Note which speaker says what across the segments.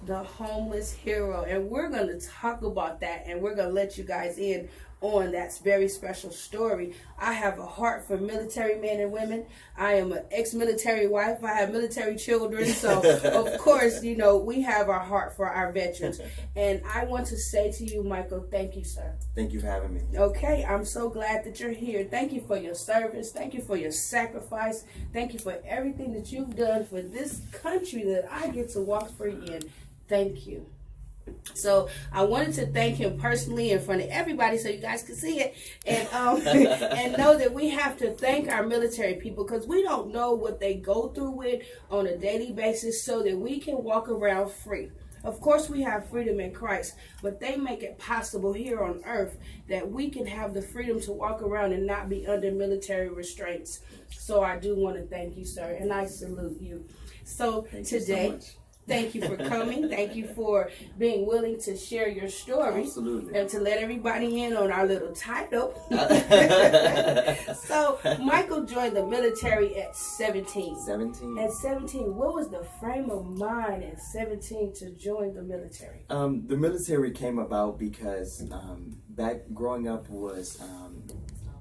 Speaker 1: the homeless hero. And we're going to talk about that, and we're going to let you guys in on that very special story. I have a heart for military men and women. I am an ex-military wife. I have military children. So, of course, you know, we have our heart for our veterans. And I want to say to you, Michael, thank you, sir.
Speaker 2: Thank you for having me.
Speaker 1: Okay, I'm so glad that you're here. Thank you for your service. Thank you for your sacrifice. Thank you for everything that you've done for this country that I get to walk free in. Thank you. So I wanted to thank him personally in front of everybody so you guys can see it, and and know that we have to thank our military people, because we don't know what they go through with on a daily basis, so that we can walk around free. Of course, we have freedom in Christ, but they make it possible here on earth that we can have the freedom to walk around and not be under military restraints. So I do want to thank you, sir, and I salute you. So today, thank you for coming. Thank you for being willing to share your story.
Speaker 2: Absolutely.
Speaker 1: And to let everybody in on our little title. So, Michael joined the military at 17.
Speaker 2: 17.
Speaker 1: At 17, what was the frame of mind at 17 to join the military?
Speaker 2: The military came about because back growing up was...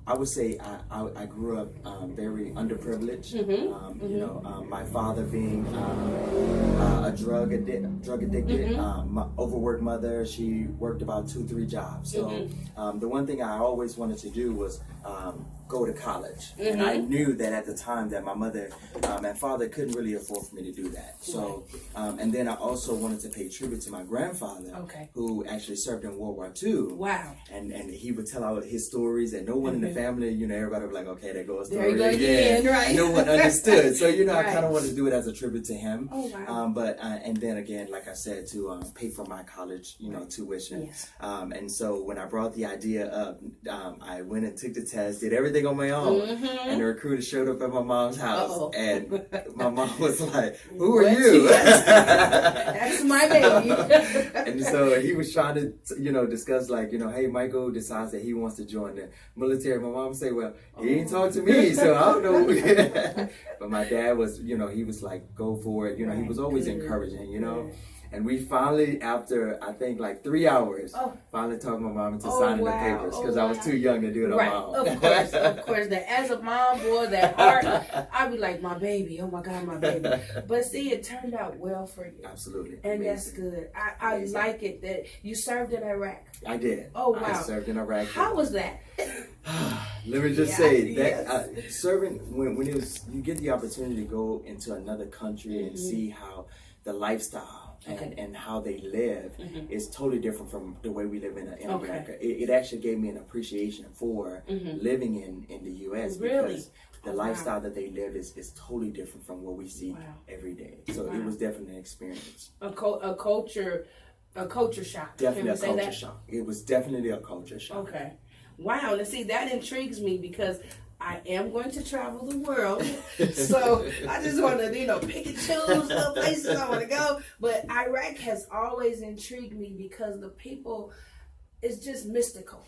Speaker 2: I would say I grew up very underprivileged. You know, my father being a drug addicted, my overworked mother. She worked about 2-3 jobs. So the one thing I always wanted to do was go to college, and I knew that at the time that my mother and father couldn't really afford for me to do that. So, and then I also wanted to pay tribute to my grandfather, who actually served in World War II.
Speaker 1: Wow!
Speaker 2: And he would tell out his stories, and no one in the family, you know, everybody would be like, okay, there goes
Speaker 1: there you go
Speaker 2: again.
Speaker 1: Right?
Speaker 2: No one understood. So, you know, I kind of wanted to do it as a tribute to him.
Speaker 1: Oh, wow.
Speaker 2: But and then again, like I said, to pay for my college, you know, tuition.
Speaker 1: Yes.
Speaker 2: And so when I brought the idea up, I went and took the test, did everything on my own, and the recruiter showed up at my mom's house, and my mom was like, "Who are you?"
Speaker 1: That's my baby.
Speaker 2: And so he was trying to, you know, discuss like, you know, hey, Michael decides that he wants to join the military. My mom said, well, he ain't talked to me, so I don't know. But my dad was, you know, he was like, go for it. You know, he was always encouraging, you know. And we finally, after I think like 3 hours, finally talked my mom into signing the papers, because I was too young to do it on my own.
Speaker 1: Of course, of course. That as a mom, boy, that heart, I'd be like, my baby, oh my God, my baby. But see, it turned out well for you.
Speaker 2: Absolutely.
Speaker 1: And that's good. I like it that you served in Iraq.
Speaker 2: I did.
Speaker 1: Oh, wow.
Speaker 2: I served in Iraq.
Speaker 1: How was that?
Speaker 2: Let me just say that serving, when it was, you get the opportunity to go into another country and see how the lifestyle and how they live is totally different from the way we live in America. It actually gave me an appreciation for living in the U.S. because the lifestyle that they live is totally different from what we see every day. So it was definitely an experience.
Speaker 1: A culture shock.
Speaker 2: Definitely a culture shock. It was definitely a culture shock.
Speaker 1: Okay. Wow. And see, that intrigues me because I am going to travel the world, so I just want to, you know, pick and choose the places I want to go. But Iraq has always intrigued me because the people, it's just mystical.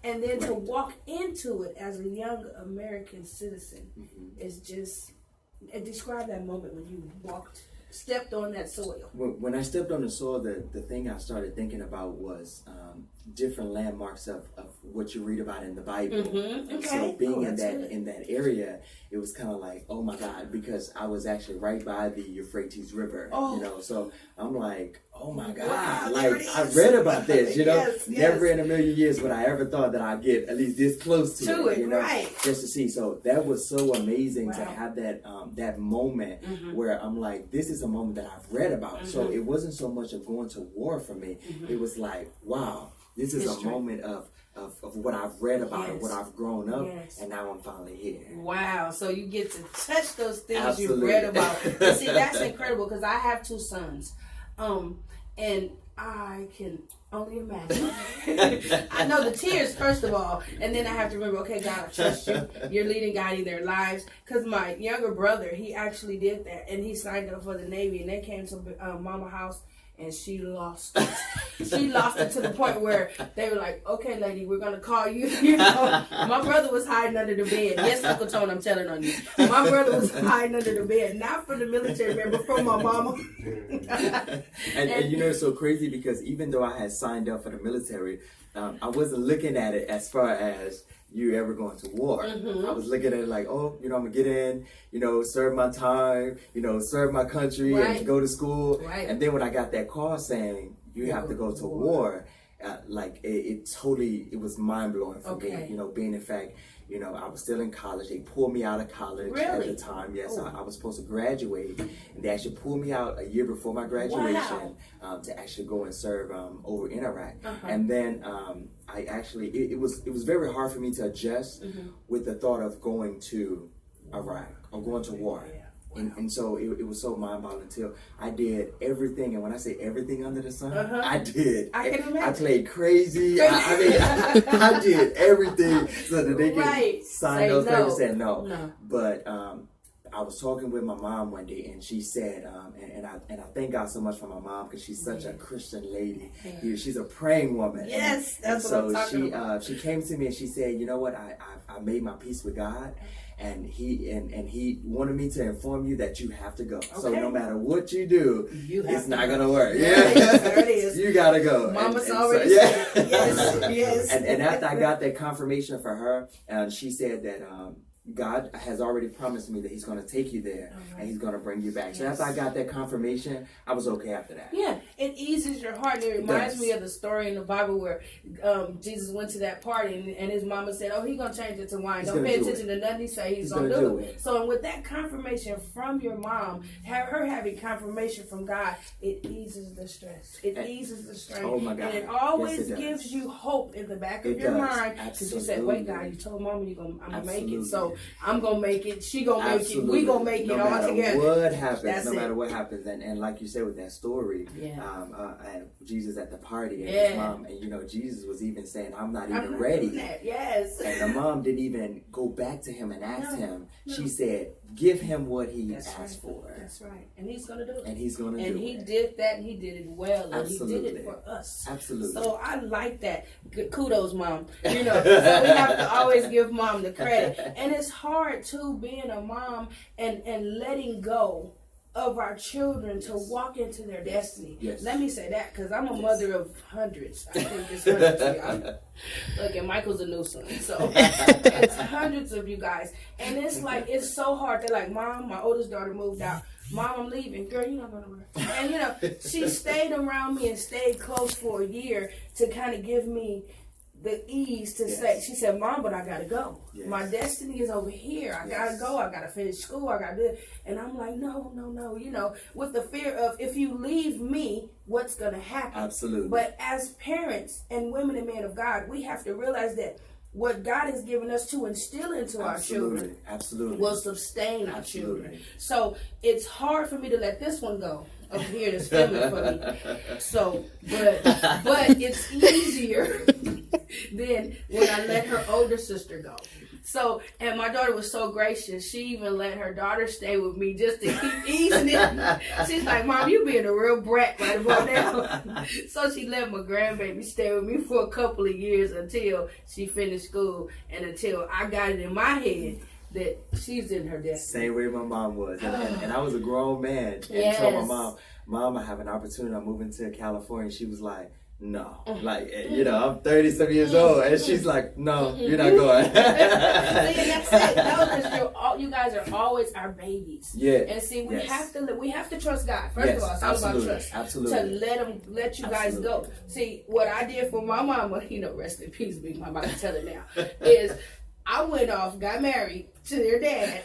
Speaker 1: And then to walk into it as a young American citizen is just, describe that moment when you stepped on that soil.
Speaker 2: When I stepped on the soil, the thing I started thinking about was different landmarks of what you read about in the Bible. And so being in that area, it was kind of like, oh my God, because I was actually right by the Euphrates River, you know, so I'm like, oh my God,
Speaker 1: wow,
Speaker 2: like I read about this, you know, never in a million years would I ever thought that I'd get at least this close to it, you know, just to see. So that was so amazing to have that that moment where I'm like, this is a moment that I've read about. So it wasn't so much of going to war for me. It was like, wow, this is a moment of what I've read about and what I've grown up, and now I'm finally here.
Speaker 1: Wow. So you get to touch those things you've read about. And see, that's incredible because I have 2 sons. And I can only imagine. I know the tears, first of all, and then I have to remember, okay, God, I trust you. You're leading, guiding their lives. Because my younger brother, he actually did that, and he signed up for the Navy, and they came to Mama house, and she lost it. She lost it to the point where they were like, okay, lady, we're going to call you. You know, my brother was hiding under the bed. Yes, Uncle Tone, I'm telling on you. My brother was hiding under the bed, not from the military man, but from my mama.
Speaker 2: and you know, it's so crazy because even though I had signed up for the military, I wasn't looking at it as far as you ever going to war. I was looking at it like, oh, you know, I'm gonna get in, you know, serve my time, you know, serve my country and go to school. And then when I got that call saying you have to go to war, like it was mind blowing for me. You know, being in fact, you know, I was still in college. They pulled me out of college at the time. Yes, I was supposed to graduate, and they actually pulled me out a year before my graduation to actually go and serve over in Iraq. And then I actually, it was very hard for me to adjust with the thought of going to Iraq or going to war. And so it was so mind-boggling until I did everything. And when I say everything under the sun, I did.
Speaker 1: I can imagine.
Speaker 2: I played crazy. I mean, I did everything so that they could sign those papers and say no. But I was talking with my mom one day, and she said, and I thank God so much for my mom because she's such a Christian lady. She's a praying woman.
Speaker 1: Yes, that's what I'm talking about.
Speaker 2: She came to me and she said, you know what, I made my peace with God. And he wanted me to inform you that you have to go. So no matter what you do, it's not gonna work.
Speaker 1: There it is.
Speaker 2: You gotta go.
Speaker 1: Mama's already said it. Yes.
Speaker 2: And after I got that confirmation for her, she said that God has already promised me that he's going to take you there and he's going to bring you back. So after I got that confirmation, I was okay after that.
Speaker 1: Yeah, it eases your heart. It reminds me of the story in the Bible where Jesus went to that party and his mama said, oh, he's going to change it to wine. Don't pay attention to nothing he say. He's going to do it. So with that confirmation from your mom, her having confirmation from God, it eases the stress. It eases the strain.
Speaker 2: Oh my God.
Speaker 1: And it always gives you hope in the back of your mind. Because you said, wait, God, you told mama I'm going to make it. So I'm going to make it. She going to make it. We going to make it all together.
Speaker 2: What happens, no matter what happens. And like you said with that story, and Jesus at the party and his mom, and you know, Jesus was even saying, I'm not even ready.
Speaker 1: Yes.
Speaker 2: And the mom didn't even go back to him and ask him. She said, give him what he asked for.
Speaker 1: That's right. And he's going to do it.
Speaker 2: And he's going to do it.
Speaker 1: And he did that, and he did it well. And he did it for us.
Speaker 2: Absolutely.
Speaker 1: So I like that. Kudos, Mom. You know, so we have to always give Mom the credit. And it's hard, too, being a mom and letting go of our children to walk into their destiny. Let me say that, because I'm a mother of hundreds. I think it's hundreds of y'all. Look, and Michael's a new son, so it's hundreds of you guys. And it's like, it's so hard. They're like, Mom, my oldest daughter moved out. Mom, I'm leaving. Girl, you're not going to work. And, you know, she stayed around me and stayed close for a year to kind of give me the ease to say, she said, Mom, but I got to go. My destiny is over here. I got to go. I got to finish school. I got to do it. And I'm like, no. You know, with the fear of, if you leave me, what's going to happen?
Speaker 2: Absolutely.
Speaker 1: But as parents and women and men of God, we have to realize that what God has given us to instill into our children will sustain our children. So it's hard for me to let this one go over here that's filming for me. So, but it's easier than when I let her older sister go. So, and my daughter was so gracious. She even let her daughter stay with me just to keep easing it. She's like, Mom, you being a real brat right about now. So she let my grandbaby stay with me for a couple of years until she finished school and until I got it in my head that she's in her destiny.
Speaker 2: Same way my mom was. And I was a grown man. And told my mom, I have an opportunity. I'm moving to California. She was like, no. Like, you know, I'm 30-some years old. And she's like, no, you're not going.
Speaker 1: See, and that's it. No, because you guys are always our babies. And see, we have to trust God. First of all, it's all about trust.
Speaker 2: Absolutely.
Speaker 1: To let you guys go. See, what I did for my mama, you know, rest in peace, big mama, I can tell it now, is I went off, got married to their dad,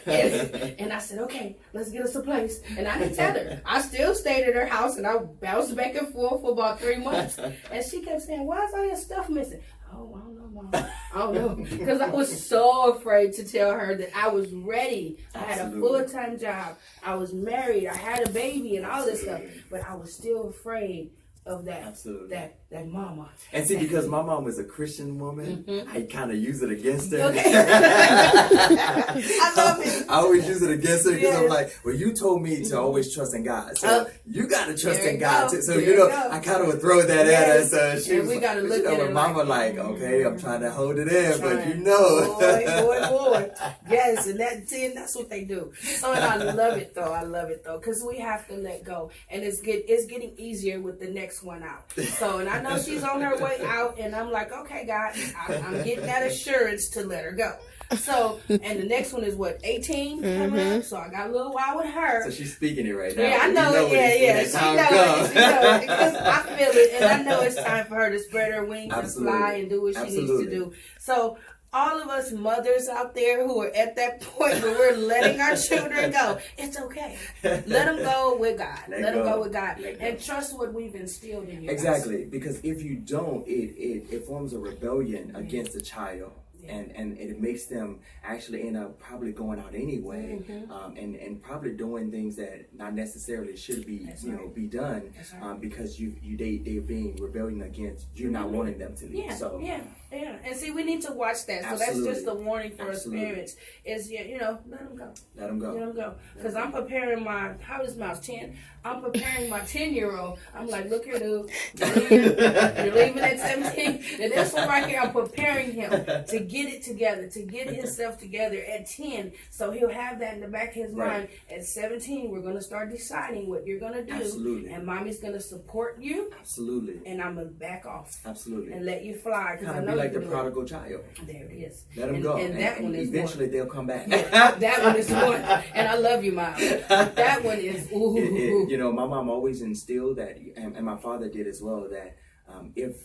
Speaker 1: and I said, okay, let's get us a place. And I didn't tell her. I still stayed at her house, and I bounced back and forth for about 3 months. And she kept saying, why is all your stuff missing? Oh, I don't know, Mom. I don't know. Because I was so afraid to tell her that I was ready. I had a full-time job. I was married. I had a baby and all this stuff. But I was still afraid of that.
Speaker 2: Absolutely.
Speaker 1: That mama.
Speaker 2: And see, because my mom was a Christian woman, I kind of use it against her.
Speaker 1: Okay. I love it.
Speaker 2: I always use it against her because I'm like, well, you told me to always trust in God, so you got to trust in God too. So I kind of would throw that at her. So she was,
Speaker 1: we got to look at it.
Speaker 2: Mama like, okay, I'm trying to hold it in, but
Speaker 1: boy. Yes, and that's what they do. So and I love it though, because we have to let go, and it's getting easier with the next one out. So, and I know she's on her way out, and I'm like, okay, God, I'm getting that assurance to let her go. So, and the next one is what, 18 coming up? So I got a little while with her.
Speaker 2: So she's speaking it right now.
Speaker 1: Yeah, I know it. Yeah. She knows it. Because I feel it, and I know it's time for her to spread her wings and fly and do what she needs to do. So, all of us mothers out there who are at that point where we're letting our children go, it's okay. Let them go with God. Let them go with God. And trust what we've instilled in you.
Speaker 2: Exactly. Because if you don't, it forms a rebellion against the child. And it makes them actually end up probably going out anyway, and probably doing things that not necessarily should be be done, because they're being rebelling against you, not wanting them to be.
Speaker 1: Yeah. And see, we need to watch that. So that's just a warning for us parents. Is let them go.
Speaker 2: Let them go.
Speaker 1: Let them go. Because I'm preparing how is Mouse 10? I'm preparing my 10-year-old. I'm like, look here, dude. You're leaving at 17. And this one right here, I'm preparing him to get it together, to get himself together at 10. So he'll have that in the back of his mind. At 17, we're going to start deciding what you're going to do.
Speaker 2: Absolutely.
Speaker 1: And mommy's going to support you.
Speaker 2: Absolutely.
Speaker 1: And I'm going to back off.
Speaker 2: Absolutely.
Speaker 1: And let you fly.
Speaker 2: Kind of be like the prodigal child.
Speaker 1: There it is.
Speaker 2: Let them go.
Speaker 1: And that one is
Speaker 2: eventually they'll come back.
Speaker 1: That one is one. And I love you, Mom. That one is, ooh.
Speaker 2: My mom always instilled that, and my father did as well, that if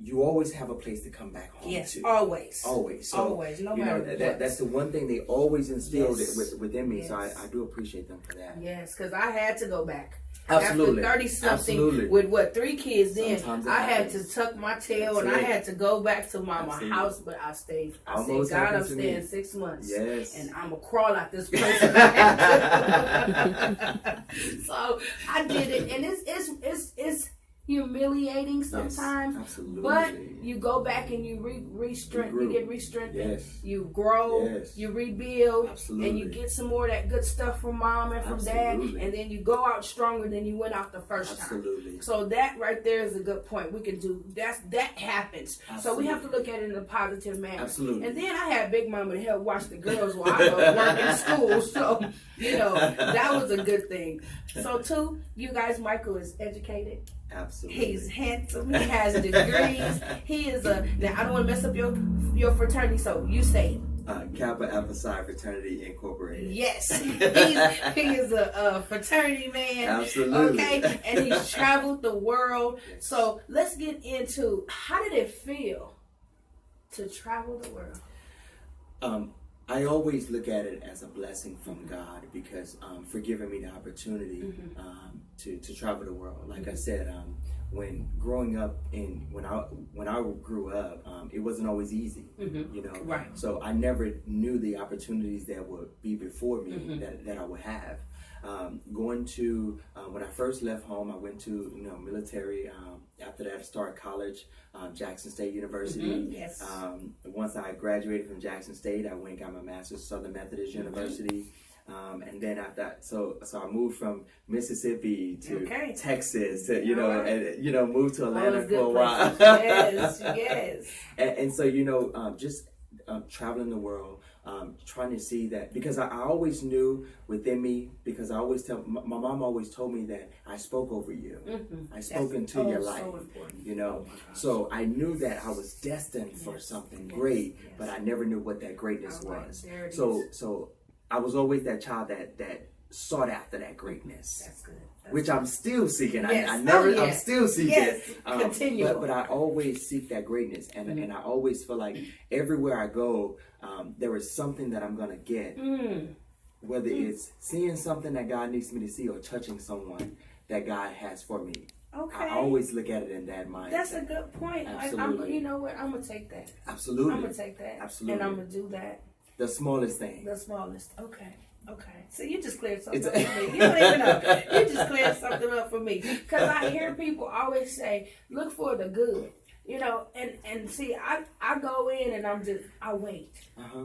Speaker 2: you always have a place to come back home to.
Speaker 1: Always.
Speaker 2: Always. So,
Speaker 1: always. No matter what.
Speaker 2: That's the one thing they always instilled within me. So I do appreciate them for that.
Speaker 1: Yes, because I had to go back.
Speaker 2: Absolutely.
Speaker 1: After 30-something with 3 kids then, I had to tuck my tail and I had to go back to mama's house, but I stayed. I said, God, I'm staying 6 months.
Speaker 2: Yes.
Speaker 1: And I'm going to crawl out this place. So I did it, and it's humiliating sometimes.
Speaker 2: Absolutely.
Speaker 1: But you go back and you you get re-strengthened.
Speaker 2: Yes.
Speaker 1: You grow.
Speaker 2: Yes.
Speaker 1: You rebuild.
Speaker 2: Absolutely.
Speaker 1: And you get some more of that good stuff from mom and from dad. And then you go out stronger than you went out the first time. So that right there is a good point. We can do that happens. So we have to look at it in a positive manner.
Speaker 2: Absolutely.
Speaker 1: And then I had Big Mama to help watch the girls while I was working in school. So, that was a good thing. So too, you guys, Michael is educated.
Speaker 2: Absolutely.
Speaker 1: He's handsome. He has degrees. He is now I don't want to mess up your fraternity, so you say it.
Speaker 2: Kappa Alpha Psi Fraternity Incorporated.
Speaker 1: Yes. He is a fraternity man.
Speaker 2: Absolutely.
Speaker 1: Okay. And he's traveled the world.
Speaker 2: Yes.
Speaker 1: So let's get into, how did it feel to travel the world?
Speaker 2: I always look at it as a blessing from God, because for giving me the opportunity to travel the world. Like I said, when growing up when I grew up, it wasn't always easy,
Speaker 1: Right.
Speaker 2: So I never knew the opportunities that would be before me that I would have. Going to when I first left home, I went to military. After that, I started college, Jackson State University.
Speaker 1: Yes.
Speaker 2: Once I graduated from Jackson State, I went and got my master's at Southern Methodist University. And then after that, so I moved from Mississippi to Texas to and moved to Atlanta for a while.
Speaker 1: Yes.
Speaker 2: And so just traveling the world, trying to see that, because I always knew within me, because I always my mom always told me that I spoke over you. I spoke into your life, so I knew that I was destined for something great, but I never knew what that greatness was. So I was always that child that sought after that greatness.
Speaker 1: That's good.
Speaker 2: Which I'm still seeking.
Speaker 1: Yes.
Speaker 2: I'm still seeking.
Speaker 1: Yes. Continue.
Speaker 2: But I always seek that greatness, and I always feel like everywhere I go, there is something that I'm gonna get. Whether it's seeing something that God needs me to see, or touching someone that God has for me.
Speaker 1: Okay.
Speaker 2: I always look at it in that mindset.
Speaker 1: That's a good point.
Speaker 2: Absolutely.
Speaker 1: You know what? I'm gonna take that.
Speaker 2: Absolutely.
Speaker 1: I'm gonna take that.
Speaker 2: Absolutely.
Speaker 1: And I'm gonna do that.
Speaker 2: The smallest thing.
Speaker 1: The smallest. Okay. Okay, so you just cleared something up for me. You don't even know. You just cleared something up for me. Because I hear people always say, look for the good. You know, and see, I go in and I wait.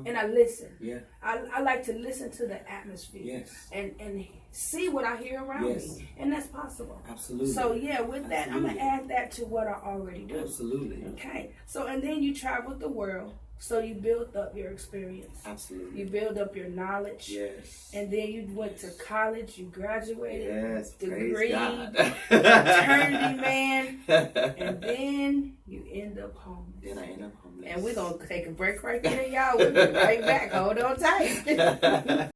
Speaker 1: And I listen.
Speaker 2: Yeah.
Speaker 1: I like to listen to the atmosphere.
Speaker 2: Yes.
Speaker 1: And see what I hear around me. And that's possible.
Speaker 2: Absolutely.
Speaker 1: So yeah, with that, I'm going to add that to what I already do.
Speaker 2: Absolutely.
Speaker 1: Okay. So, and then you traveled the world. So you built up your experience.
Speaker 2: Absolutely.
Speaker 1: You build up your knowledge.
Speaker 2: Yes.
Speaker 1: And then you went to college. You graduated.
Speaker 2: Yes.
Speaker 1: Degree.
Speaker 2: Praise God.
Speaker 1: Eternity man. And then you end up homeless.
Speaker 2: Then I end up homeless.
Speaker 1: And we're going to take a break right there, y'all. We'll be right back. Hold on tight.